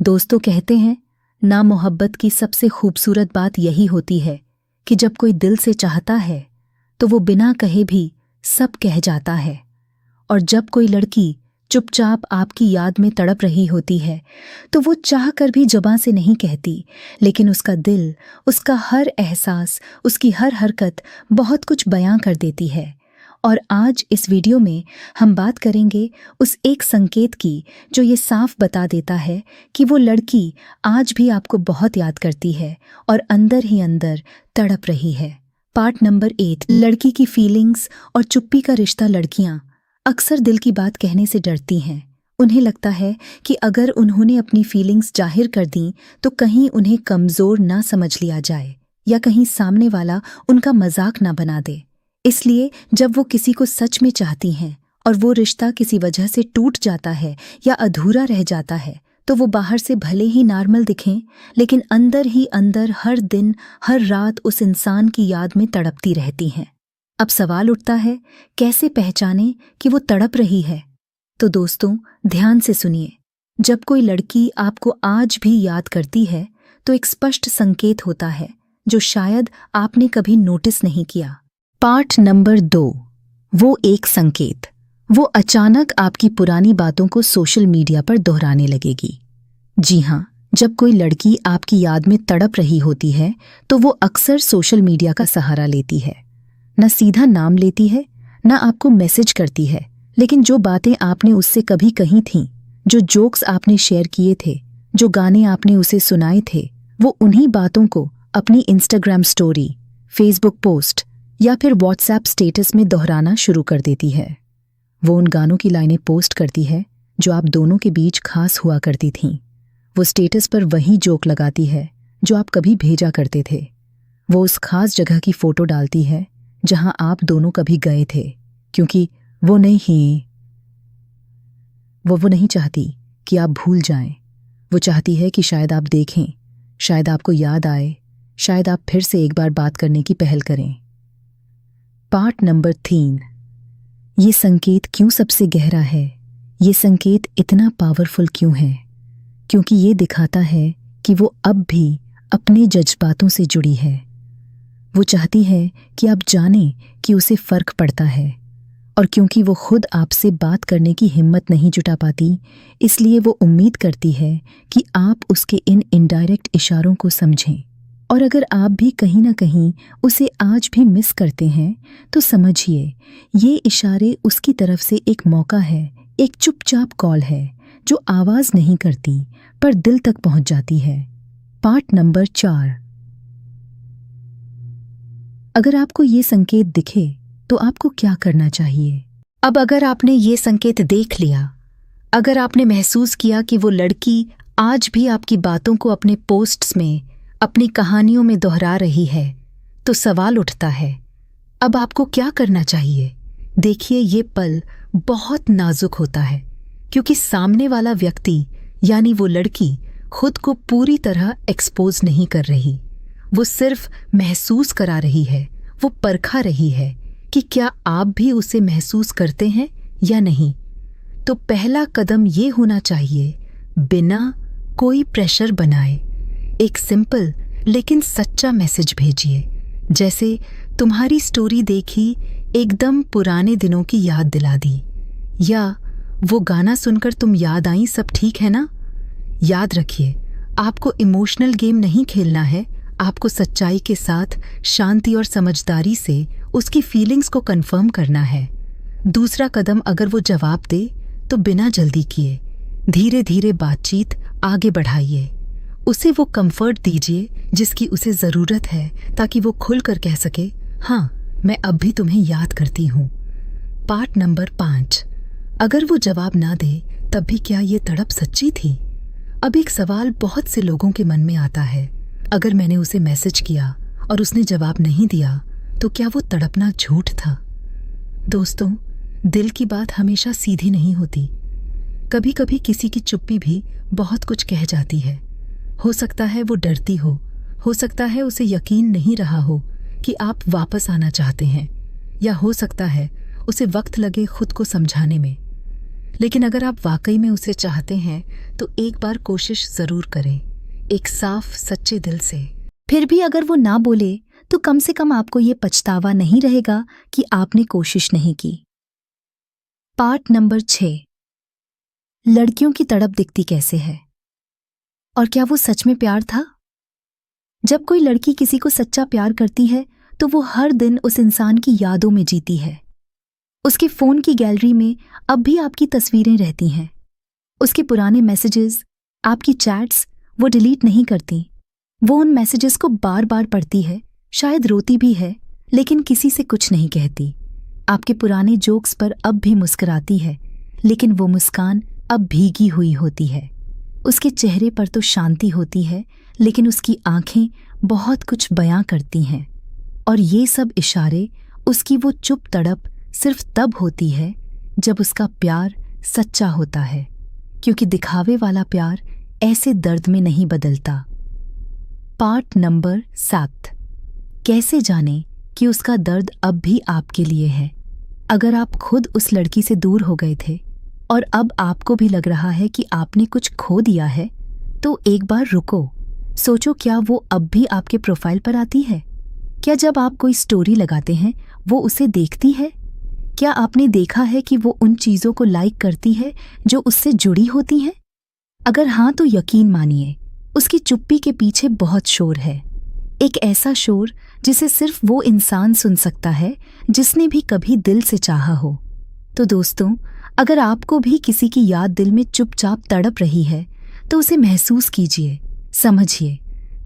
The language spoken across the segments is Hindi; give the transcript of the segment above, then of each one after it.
दोस्तों कहते हैं ना, मोहब्बत की सबसे खूबसूरत बात यही होती है कि जब कोई दिल से चाहता है तो वो बिना कहे भी सब कह जाता है। और जब कोई लड़की चुपचाप आपकी याद में तड़प रही होती है तो वो चाह कर भी जुबां से नहीं कहती, लेकिन उसका दिल, उसका हर एहसास, उसकी हर हरकत बहुत कुछ बयां कर देती है। और आज इस वीडियो में हम बात करेंगे उस एक संकेत की जो ये साफ बता देता है कि वो लड़की आज भी आपको बहुत याद करती है और अंदर ही अंदर तड़प रही है। पार्ट नंबर 8, लड़की की फीलिंग्स और चुप्पी का रिश्ता। लड़कियां अक्सर दिल की बात कहने से डरती हैं। उन्हें लगता है कि अगर उन्होंने अपनी फीलिंग्स जाहिर कर दी तो कहीं उन्हें कमज़ोर ना समझ लिया जाए या कहीं सामने वाला उनका मजाक ना बना दे। इसलिए जब वो किसी को सच में चाहती हैं और वो रिश्ता किसी वजह से टूट जाता है या अधूरा रह जाता है तो वो बाहर से भले ही नॉर्मल दिखें, लेकिन अंदर ही अंदर हर दिन हर रात उस इंसान की याद में तड़पती रहती हैं। अब सवाल उठता है, कैसे पहचानें कि वो तड़प रही है? तो दोस्तों ध्यान से सुनिए। जब कोई लड़की आपको आज भी याद करती है तो एक स्पष्ट संकेत होता है जो शायद आपने कभी नोटिस नहीं किया। पार्ट नंबर 2, वो एक संकेत। वो अचानक आपकी पुरानी बातों को सोशल मीडिया पर दोहराने लगेगी। जी हाँ, जब कोई लड़की आपकी याद में तड़प रही होती है तो वो अक्सर सोशल मीडिया का सहारा लेती है। न सीधा नाम लेती है, न आपको मैसेज करती है, लेकिन जो बातें आपने उससे कभी कही थीं, जो जोक्स आपने शेयर किए थे, जो गाने आपने उसे सुनाए थे, वो उन्हीं बातों को अपनी इंस्टाग्राम स्टोरी, फेसबुक पोस्ट या फिर व्हाट्सएप स्टेटस में दोहराना शुरू कर देती है। वो उन गानों की लाइनें पोस्ट करती है जो आप दोनों के बीच खास हुआ करती थीं। वो स्टेटस पर वही जोक लगाती है जो आप कभी भेजा करते थे। वो उस खास जगह की फोटो डालती है जहां आप दोनों कभी गए थे, क्योंकि वो नहीं चाहती कि आप भूल जाएं। वो चाहती है कि शायद आप देखें, शायद आपको याद आए, शायद आप फिर से एक बार बात करने की पहल करें। पार्ट नंबर 3, ये संकेत क्यों सबसे गहरा है? ये संकेत इतना पावरफुल क्यों है? क्योंकि ये दिखाता है कि वो अब भी अपने जज्बातों से जुड़ी है। वो चाहती है कि आप जानें कि उसे फर्क पड़ता है, और क्योंकि वो खुद आपसे बात करने की हिम्मत नहीं जुटा पाती, इसलिए वो उम्मीद करती है कि आप उसके इन इनडायरेक्ट इशारों को समझें। और अगर आप भी कहीं ना कहीं उसे आज भी मिस करते हैं तो समझिए, ये इशारे उसकी तरफ से एक मौका है, एक चुपचाप कॉल है जो आवाज़ नहीं करती पर दिल तक पहुंच जाती है। पार्ट नंबर 4, अगर आपको ये संकेत दिखे तो आपको क्या करना चाहिए? अब अगर आपने ये संकेत देख लिया, अगर आपने महसूस किया कि वो लड़की आज भी आपकी बातों को अपने पोस्ट्स में, अपनी कहानियों में दोहरा रही है, तो सवाल उठता है, अब आपको क्या करना चाहिए? देखिए, ये पल बहुत नाजुक होता है, क्योंकि सामने वाला व्यक्ति यानी वो लड़की खुद को पूरी तरह एक्सपोज नहीं कर रही। वो सिर्फ महसूस करा रही है, वो परखा रही है कि क्या आप भी उसे महसूस करते हैं या नहीं। तो पहला कदम ये होना चाहिए, बिना कोई प्रेशर बनाए एक सिंपल लेकिन सच्चा मैसेज भेजिए। जैसे, तुम्हारी स्टोरी देखी, एकदम पुराने दिनों की याद दिला दी, या वो गाना सुनकर तुम याद आई, सब ठीक है ना? याद रखिए, आपको इमोशनल गेम नहीं खेलना है, आपको सच्चाई के साथ शांति और समझदारी से उसकी फीलिंग्स को कंफर्म करना है। दूसरा कदम, अगर वो जवाब दे तो बिना जल्दी किए धीरे धीरे बातचीत आगे बढ़ाइए। उसे वो कंफर्ट दीजिए जिसकी उसे ज़रूरत है, ताकि वो खुलकर कह सके, हाँ, मैं अब भी तुम्हें याद करती हूँ। पार्ट नंबर 5, अगर वो जवाब ना दे तब भी क्या ये तड़प सच्ची थी? अब एक सवाल बहुत से लोगों के मन में आता है, अगर मैंने उसे मैसेज किया और उसने जवाब नहीं दिया तो क्या वो तड़पना झूठ था? दोस्तों, दिल की बात हमेशा सीधी नहीं होती। कभी कभी किसी की चुप्पी भी बहुत कुछ कह जाती है। हो सकता है वो डरती हो सकता है उसे यकीन नहीं रहा हो कि आप वापस आना चाहते हैं, या हो सकता है उसे वक्त लगे खुद को समझाने में। लेकिन अगर आप वाकई में उसे चाहते हैं तो एक बार कोशिश जरूर करें, एक साफ सच्चे दिल से। फिर भी अगर वो ना बोले तो कम से कम आपको ये पछतावा नहीं रहेगा कि आपने कोशिश नहीं की। पार्ट नंबर 6, लड़कियों की तड़प दिखती कैसे है और क्या वो सच में प्यार था? जब कोई लड़की किसी को सच्चा प्यार करती है तो वो हर दिन उस इंसान की यादों में जीती है। उसके फोन की गैलरी में अब भी आपकी तस्वीरें रहती हैं। उसके पुराने मैसेजेस, आपकी चैट्स वो डिलीट नहीं करती। वो उन मैसेजेस को बार बार पढ़ती है, शायद रोती भी है, लेकिन किसी से कुछ नहीं कहती। आपके पुराने जोक्स पर अब भी मुस्कुराती है, लेकिन वो मुस्कान अब भीगी हुई होती है। उसके चेहरे पर तो शांति होती है, लेकिन उसकी आंखें बहुत कुछ बयां करती हैं। और ये सब इशारे, उसकी वो चुप तड़प सिर्फ तब होती है जब उसका प्यार सच्चा होता है, क्योंकि दिखावे वाला प्यार ऐसे दर्द में नहीं बदलता। पार्ट नंबर 7, कैसे जाने कि उसका दर्द अब भी आपके लिए है? अगर आप खुद उस लड़की से दूर हो गए थे और अब आपको भी लग रहा है कि आपने कुछ खो दिया है, तो एक बार रुको, सोचो, क्या वो अब भी आपके प्रोफाइल पर आती है? क्या जब आप कोई स्टोरी लगाते हैं वो उसे देखती है? क्या आपने देखा है कि वो उन चीज़ों को लाइक करती है जो उससे जुड़ी होती हैं? अगर हाँ तो यकीन मानिए, उसकी चुप्पी के पीछे बहुत शोर है। एक ऐसा शोर जिसे सिर्फ वो इंसान सुन सकता है जिसने भी कभी दिल से चाहा हो। तो दोस्तों, अगर आपको भी किसी की याद दिल में चुपचाप तड़प रही है तो उसे महसूस कीजिए, समझिए,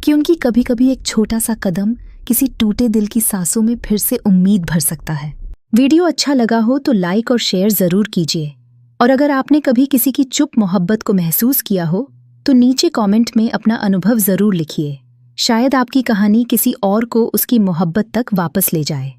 क्योंकि कभी कभी एक छोटा सा कदम किसी टूटे दिल की सांसों में फिर से उम्मीद भर सकता है। वीडियो अच्छा लगा हो तो लाइक और शेयर जरूर कीजिए, और अगर आपने कभी किसी की चुप मोहब्बत को महसूस किया हो तो नीचे कमेंट में अपना अनुभव जरूर लिखिए। शायद आपकी कहानी किसी और को उसकी मोहब्बत तक वापस ले जाए।